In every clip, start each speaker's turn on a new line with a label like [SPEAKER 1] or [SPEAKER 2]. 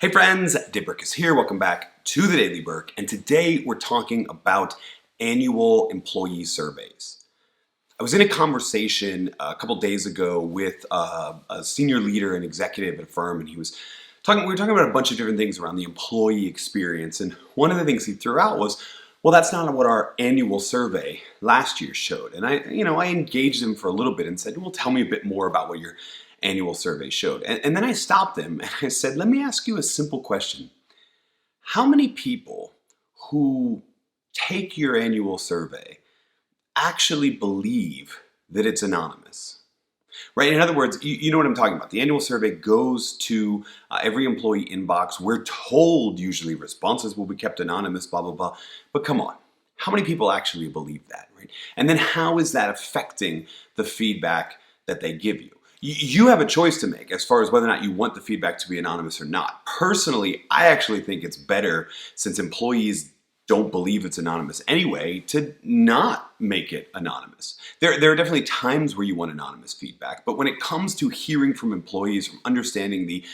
[SPEAKER 1] Hey friends, Burkus here. Welcome back to the Daily Burk, and today we're talking about annual employee surveys. I was in a conversation a couple days ago with a senior leader and executive at a firm, and we were talking about a bunch of different things around the employee experience, and one of the things he threw out was, well, that's not what our annual survey last year showed. And I engaged him for a little bit and said, well, tell me a bit more about what your annual survey showed. And then I stopped him and I said, let me ask you a simple question. How many people who take your annual survey actually believe that it's anonymous? Right? In other words, you know what I'm talking about. The annual survey goes to every employee inbox. We're told usually responses will be kept anonymous, blah, blah, blah. But come on, how many people actually believe that, right? And then how is that affecting the feedback that they give you? You have a choice to make as far as whether or not you want the feedback to be anonymous or not. Personally, I actually think it's better, since employees don't believe it's anonymous anyway, to not make it anonymous. There are definitely times where you want anonymous feedback, but when it comes to hearing from employees, from understanding the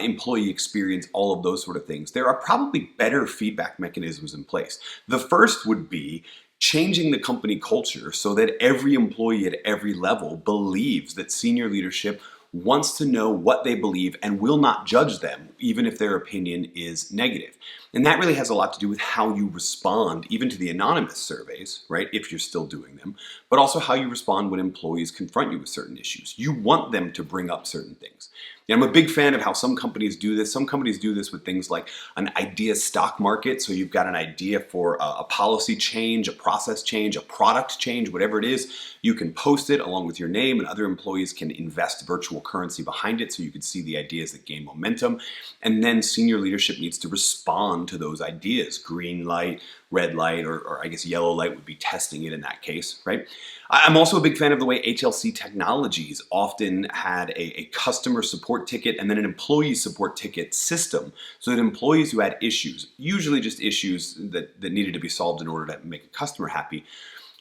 [SPEAKER 1] employee experience, all of those sort of things, there are probably better feedback mechanisms in place. The first would be changing the company culture so that every employee at every level believes that senior leadership wants to know what they believe and will not judge them, even if their opinion is negative. And that really has a lot to do with how you respond, even to the anonymous surveys, right, if you're still doing them, but also how you respond when employees confront you with certain issues. You want them to bring up certain things. And I'm a big fan of how some companies do this. Some companies do this with things like an idea stock market. So you've got an idea for a policy change, a process change, a product change, whatever it is. You can post it along with your name, and other employees can invest virtual currency behind it so you can see the ideas that gain momentum. And then senior leadership needs to respond to those ideas. Green light, red light, or I guess yellow light would be testing it in that case, right? I'm also a big fan of the way HLC Technologies often had a customer support ticket and then an employee support ticket system, so that employees who had issues, usually just issues that needed to be solved in order to make a customer happy,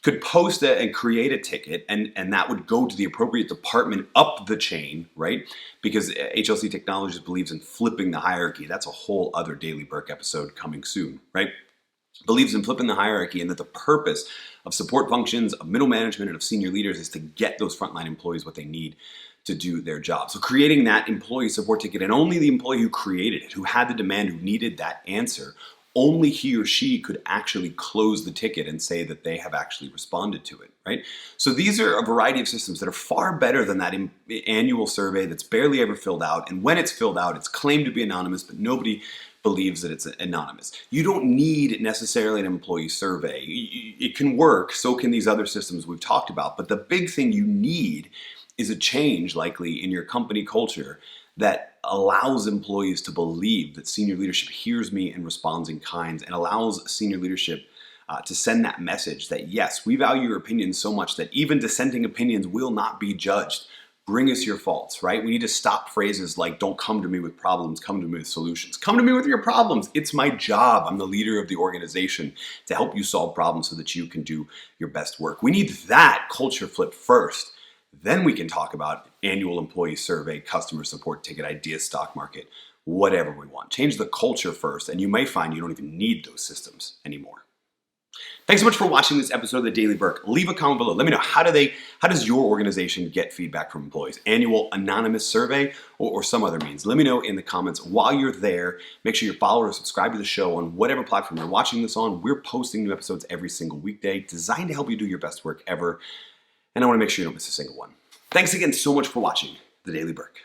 [SPEAKER 1] could post and create a ticket, and that would go to the appropriate department up the chain, right? Because HLC Technologies believes in flipping the hierarchy. That's a whole other Daily Burk episode coming soon, right? Believes in flipping the hierarchy, and that the purpose of support functions, of middle management, and of senior leaders is to get those frontline employees what they need to do their job. So creating that employee support ticket, and only the employee who created it, who had the demand, who needed that answer, only he or she could actually close the ticket and say that they have actually responded to it, right? So these are a variety of systems that are far better than that annual survey that's barely ever filled out. And when it's filled out, it's claimed to be anonymous, but nobody believes that it's anonymous. You don't need necessarily an employee survey. It can work, so can these other systems we've talked about, but the big thing you need is a change, likely, in your company culture that allows employees to believe that senior leadership hears me and responds in kind, and allows senior leadership to send that message that, yes, we value your opinions so much that even dissenting opinions will not be judged. Bring us your faults, right? We need to stop phrases like, don't come to me with problems, come to me with solutions. Come to me with your problems. It's my job. I'm the leader of the organization to help you solve problems so that you can do your best work. We need that culture flip first. Then we can talk about annual employee survey, customer support ticket, idea stock market, whatever we want. Change the culture first, and you may find you don't even need those systems anymore. Thanks so much for watching this episode of the Daily Burk. Leave a comment below. Let me know, how does your organization get feedback from employees? Annual anonymous survey or some other means? Let me know in the comments. While you're there, make sure you follow or subscribe to the show on whatever platform you're watching this on. We're posting new episodes every single weekday designed to help you do your best work ever. And I want to make sure you don't miss a single one. Thanks again so much for watching the Daily Burk.